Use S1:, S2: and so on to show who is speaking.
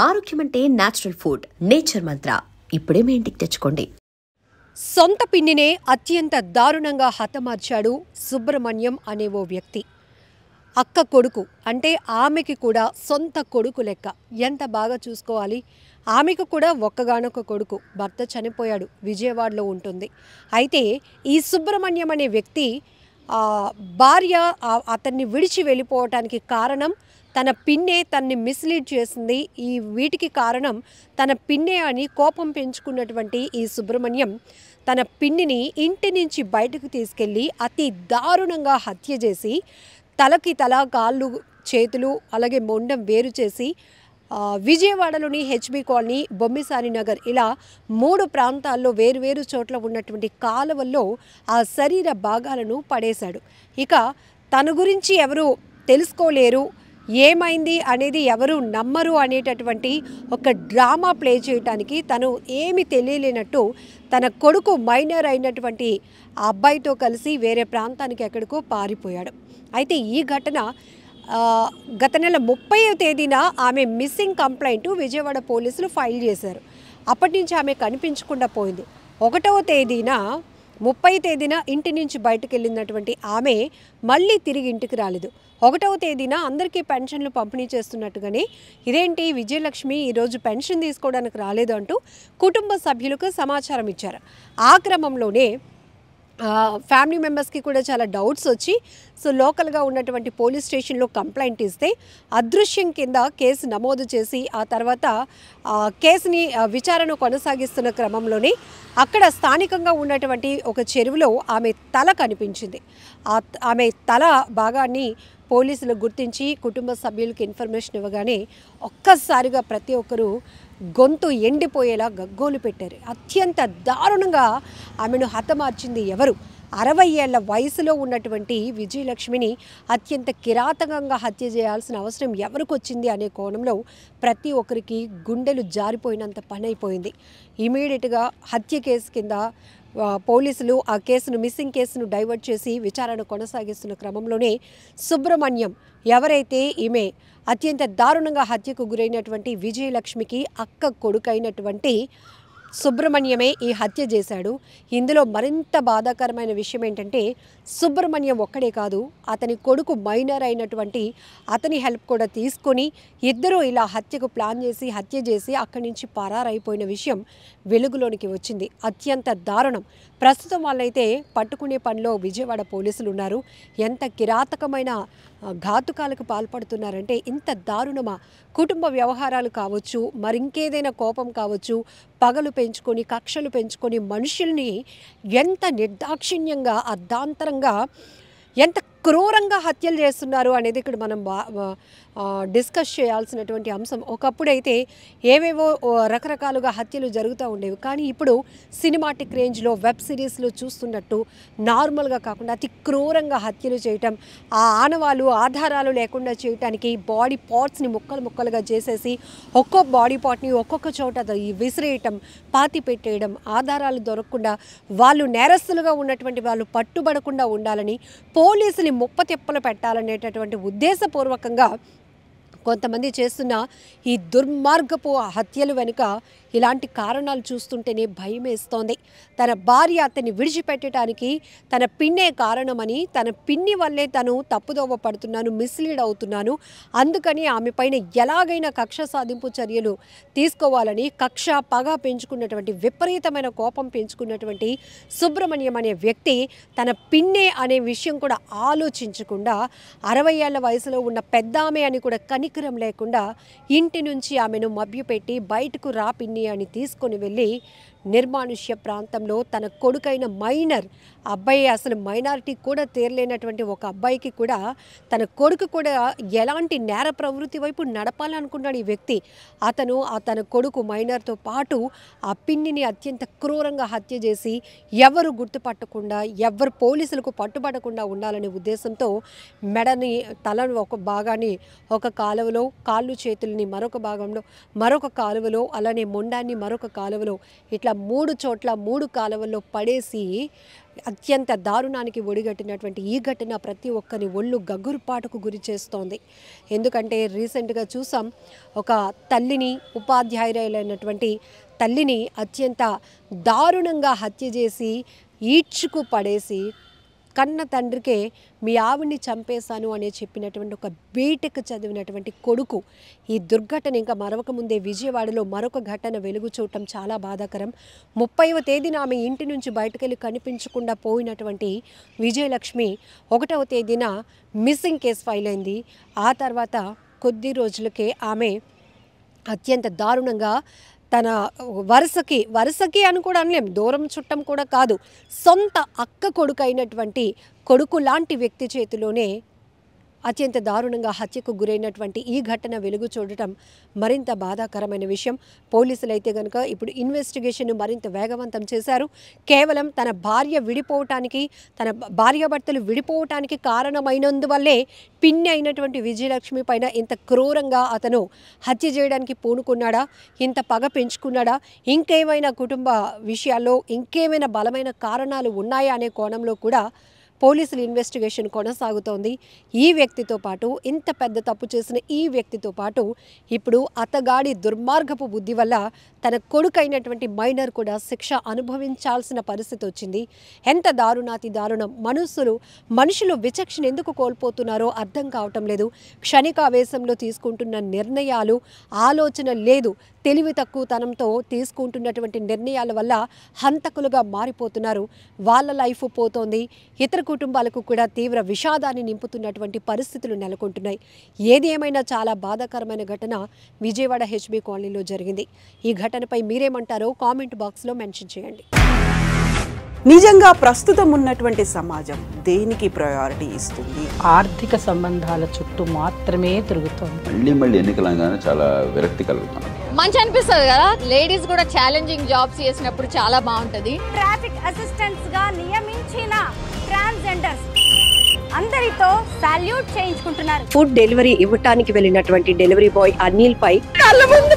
S1: ఆరోగ్యం అంటే natural food. Nature మంత్ర ఇప్పుడే మీ ఇంటికి తెచ్చుకోండి.
S2: సొంత పిన్నినే అత్యంత దారుణంగా హతమార్చాడు సుబ్రహ్మణ్యం అనే ఓ వ్యక్తి. అక్క కొడుకు అంటే ఆమెకి కూడా సొంత కొడుకు లెక్క. ఎంత బాగా చూసుకోవాలి. ఆమెకు కూడా ఒక్కగానొక్క కొడుకు. భర్త చనిపోయాడు, విజయవాడలో ఉంటుంది. అయితే ఈ సుబ్రహ్మణ్యం అనే వ్యక్తి భార్య అతన్ని విడిచి వెళ్ళిపోవటానికి కారణం తన పిన్నే తన్ని మిస్లీడ్ చేసింది. వీటికి కారణం తన పిన్నే అని కోపం పెంచుకున్నటువంటి ఈ సుబ్రహ్మణ్యం తన పిన్నిని ఇంటి నుంచి బయటకు తీసుకెళ్ళి అతి దారుణంగా హత్య చేసి తలకి తల, కాళ్ళు, చేతులు అలాగే మొండం వేరు చేసి విజయవాడలోని హెచ్బి కాలనీ, బొమ్మిసాని నగర్ ఇలా 3 ప్రాంతాల్లో వేరువేరు చోట్ల ఉన్నటువంటి కాలువల్లో ఆ శరీర భాగాలను పడేశాడు. ఇక తన గురించి ఎవరు తెలుసుకోలేరు, ఏమైంది అనేది ఎవరు నమ్మరు అనేటటువంటి ఒక డ్రామా ప్లే చేయటానికి తను ఏమి తెలియలేనట్టు తన కొడుకు మైనర్ అయినటువంటి ఆ అబ్బాయితో కలిసి వేరే ప్రాంతానికి ఎక్కడికో పారిపోయాడు. అయితే ఈ ఘటన గత నెల 30వ తేదీన ఆమె మిస్సింగ్ కంప్లైంట్ విజయవాడ పోలీసులు ఫైల్ చేశారు. అప్పటి నుంచి ఆమె కనిపించకుండా పోయింది. 1వ తేదీన 30వ తేదీన ఇంటి నుంచి బయటకు వెళ్ళినటువంటి ఆమె మళ్ళీ తిరిగి ఇంటికి రాలేదు. 1వ తేదీన అందరికీ పెన్షన్లు పంపిణీ చేస్తున్నట్టుగానే ఇదేంటి విజయలక్ష్మి ఈరోజు పెన్షన్ తీసుకోవడానికి రాలేదు అంటూ కుటుంబ సభ్యులకు సమాచారం ఇచ్చారు. ఆ క్రమంలోనే ఫ్యామిలీ మెంబర్స్కి కూడా చాలా డౌట్స్ వచ్చి లోకల్గా ఉన్నటువంటి పోలీస్ స్టేషన్లో కంప్లైంట్ ఇస్తే అదృశ్యం కింద కేసు నమోదు చేసి ఆ తర్వాత కేసుని విచారణ కొనసాగిస్తున్న క్రమంలోనే అక్కడ స్థానికంగా ఉన్నటువంటి ఒక చెరువులో ఆమె తల కనిపించింది. ఆమె తల భాగాన్ని పోలీసులు గుర్తించి కుటుంబ సభ్యులకు ఇన్ఫర్మేషన్ ఇవ్వగానే ఒక్కసారిగా ప్రతి ఒక్కరూ గొంతు ఎండిపోయేలా గగ్గోలు పెట్టారు. అత్యంత దారుణంగా ఆమెను హతమార్చింది ఎవరు? 60 ఏళ్ల వయసులో ఉన్నటువంటి విజయలక్ష్మిని అత్యంత కిరాతకంగా హత్య చేయాల్సిన అవసరం ఎవరికి వచ్చింది అనే కోణంలో ప్రతి ఒక్కరికి గుండెలు జారిపోయినంత పని అయిపోయింది. ఇమీడియట్గా హత్య కేసు కింద పోలీసులు ఆ కేసును, మిస్సింగ్ కేసును డైవర్ట్ చేసి విచారణ కొనసాగిస్తున్న క్రమంలోనే సుబ్రహ్మణ్యం ఎవరైతే ఈమె అత్యంత దారుణంగా హత్యకు గురైనటువంటి విజయలక్ష్మికి అక్క కొడుకైనటువంటి సుబ్రహ్మణ్యమే ఈ హత్య చేశాడు. ఇందులో మరింత బాధాకరమైన విషయం ఏంటంటే సుబ్రహ్మణ్యం ఒక్కడే కాదు, అతని కొడుకు మైనర్ అయినటువంటి అతని హెల్ప్ కూడా తీసుకొని ఇద్దరూ ఇలా హత్యకు ప్లాన్ చేసి హత్య చేసి అక్కడి నుంచి పరారైపోయిన విషయం వెలుగులోనికి వచ్చింది. అత్యంత దారుణం. ప్రస్తుతం వాళ్ళైతే పట్టుకునే పనిలో విజయవాడ పోలీసులు ఉన్నారు. ఎంత కిరాతకమైన ఘాతుకాలకు పాల్పడుతున్నారంటే ఇంత దారుణమా? కుటుంబ వ్యవహారాలు కావచ్చు, మరింకేదైనా కోపం కావచ్చు, పగలు పెంచుకొని కక్షలు పెంచుకొని మనుషుల్ని ఎంత నిర్దాక్షిణ్యంగా, అర్ధాంతరంగా, ఎంత క్రూరంగా హత్యలు చేస్తున్నారు అనేది ఇక్కడ మనం డిస్కస్ చేయాల్సినటువంటి అంశం. ఒకప్పుడైతే ఏవేవో రకరకాలుగా హత్యలు జరుగుతూ ఉండేవి. కానీ ఇప్పుడు సినిమాటిక్ రేంజ్లో వెబ్ సిరీస్లో చూస్తున్నట్టు నార్మల్గా కాకుండా అతి క్రూరంగా హత్యలు చేయటం, ఆ ఆనవాళ్ళు ఆధారాలు లేకుండా చేయటానికి బాడీ పార్ట్స్ని ముక్కలు ముక్కలుగా చేసేసి ఒక్కొక్క బాడీ పార్ట్ని ఒక్కొక్క చోట విసిరేయటం, పాతి పెట్టేయడం, ఆధారాలు దొరకకుండా వాళ్ళు నేరస్తులుగా ఉన్నటువంటి వాళ్ళు పట్టుబడకుండా ఉండాలని పోలీసుని ముప్పతిప్పలు పెట్టాలనేటటువంటి ఉద్దేశపూర్వకంగా కొంతమంది చేస్తున్న ఈ దుర్మార్గపు హత్యలు వెనుక ఇలాంటి కారణాలు చూస్తుంటేనే భయం వేస్తోంది. తన భార్య అతన్ని విడిచిపెట్టడానికి తన పిన్నే కారణమని, తన పిన్ని వల్లే తను తప్పుదోవ పడుతున్నాను, మిస్లీడ్ అవుతున్నాను, అందుకని ఆమె పైన ఎలాగైనా కక్ష సాధింపు చర్యలు తీసుకోవాలని కక్ష పగ పెంచుకున్నటువంటి, విపరీతమైన కోపం పెంచుకున్నటువంటి సుబ్రహ్మణ్యం అనే వ్యక్తి తన పిన్నే అనే విషయం కూడా ఆలోచించకుండా 60 ఏళ్ల వయసులో ఉన్న పెద్దామె అని కూడా కనికరం లేకుండా ఇంటి నుంచి ఆమెను మభ్యపెట్టి బయటకు రా పిన్ని అని తీసుకొని వెళ్ళి నిర్మానుష్య ప్రాంతంలో తన కొడుకైన మైనర్ అబ్బాయి, అసలు మైనారిటీ కూడా తేరలేనటువంటి ఒక అబ్బాయికి కూడా తన కొడుకు కూడా ఎలాంటి నేర ప్రవృత్తి వైపు నడపాలనుకున్నాడు ఈ వ్యక్తి. అతను తన కొడుకు మైనర్తో పాటు ఆ పిన్నిని అత్యంత క్రూరంగా హత్య చేసి ఎవరు గుర్తుపట్టకుండా, ఎవరు పోలీసులకు పట్టుబడకుండా ఉండాలనే ఉద్దేశంతో మెడని, తలను ఒక భాగాన్ని ఒక కాలువలో, కాళ్ళు చేతుల్ని మరొక భాగంలో, మరొక కాలువలో, అలానే మొండాన్ని మరొక కాలువలో ఇట్లా 3 చోట్ల 3 కాలువల్లో పడేసి అత్యంత దారుణానికి ఒడిగట్టినటువంటి ఈ ఘటన ప్రతి ఒక్కరి ఒళ్ళు గగురుపాటుకు గురి చేస్తోంది. ఎందుకంటే రీసెంట్గా చూసాం, ఒక తల్లిని, ఉపాధ్యాయురాలైనటువంటి తల్లిని అత్యంత దారుణంగా హత్య చేసి ఈడ్చుకు పడేసి కన్న తండ్రికే మీ ఆవిడ్ని చంపేశాను అని చెప్పినటువంటి ఒక బీటెక్ చదివినటువంటి కొడుకు. ఈ దుర్ఘటన ఇంకా మరొక ముందే విజయవాడలో మరొక ఘటన వెలుగు చూడటం చాలా బాధాకరం. 30వ తేదీన ఆమె ఇంటి నుంచి బయటకెళ్ళి కనిపించకుండా పోయినటువంటి విజయలక్ష్మి 1వ తేదీన మిస్సింగ్ కేసు ఫైల్ అయింది. ఆ తర్వాత కొద్ది రోజులకే ఆమె అత్యంత దారుణంగా తన వరుసకి అని కూడా అనలేం, దూరం చుట్టం కూడా కాదు, సొంత అక్క కొడుకు అయినటువంటి కొడుకు లాంటి వ్యక్తి చేతిలోనే అత్యంత దారుణంగా హత్యకు గురైనటువంటి ఈ ఘటన వెలుగు చూడటం మరింత బాధాకరమైన విషయం. పోలీసులు అయితే కనుక ఇప్పుడు ఇన్వెస్టిగేషన్ మరింత వేగవంతం చేశారు. కేవలం తన భార్యాభర్తలు విడిపోవటానికి కారణమైనందువల్లే పిన్ని అయినటువంటి విజయలక్ష్మి పైన ఇంత క్రూరంగా అతను హత్య చేయడానికి పూనుకున్నాడా, ఇంత పగ పెంచుకున్నాడా, ఇంకేమైనా కుటుంబ విషయాల్లో ఇంకేమైనా బలమైన కారణాలు ఉన్నాయా అనే కోణంలో కూడా పోలీసుల ఇన్వెస్టిగేషన్ కొనసాగుతోంది. ఈ వ్యక్తితో పాటు, ఇంత పెద్ద తప్పు చేసిన ఈ వ్యక్తితో పాటు ఇప్పుడు అతగాడి దుర్మార్గపు బుద్ధి వల్ల తన కొడుకైనటువంటి మైనర్ కూడా శిక్ష అనుభవించాల్సిన పరిస్థితి వచ్చింది. ఎంత దారుణాతి దారుణం. మనుషులు విచక్షణ ఎందుకు కోల్పోతున్నారో అర్థం కావటం లేదు. క్షణికావేశంలో తీసుకుంటున్న నిర్ణయాలు, ఆలోచన లేదు. తెలివి తక్కువతనంతో తీసుకుంటున్నటువంటి నిర్ణయాల వల్ల హంతకులుగా మారిపోతున్నారు. వాళ్ళ లైఫ్ పోతోంది. ఇతర కుటుంబాలకు కూడా తీవ్ర విషాదాన్ని నింపుతున్నటువంటి పరిస్థితులు నెలకొంటున్నాయి. ఏది ఏమైనా చాలా బాధాకరమైన ఘటన విజయవాడ హెచ్బీ కాలనీలో జరిగింది. ఈ ఘటనపై మీరేమంటారో కామెంట్ బాక్స్లో మెన్షన్ చేయండి.
S3: నిజంగా ప్రస్తుతం ఉన్నటువంటి సమాజం దేనికి ప్రయారిటీ ఇస్తుంది?
S4: ఆర్థిక సంబంధాల చుట్టూ మాత్రమే తిరుగుతుంది.
S5: మళ్ళీ ఎన్నికలంగానే చాలా విరక్తి కలుగుతాను.
S6: మంచి అనిపిస్తుంది కదా, లేడీస్ కూడా ఛాలెంజింగ్ జాబ్స్ చేసినప్పుడు చాలా బాగుంటది.
S7: ట్రాఫిక్ అసిస్టెంట్స్ గా నియమించిన ట్రాన్స్జెండర్స్ అందరితో సాల్యూట్ చేయించుకుంటున్నారు.
S1: ఫుడ్ డెలివరీ ఇవ్వటానికి వెళ్ళినటువంటి డెలివరీ బాయ్ అనిల్ పై కళ్ళ ముందు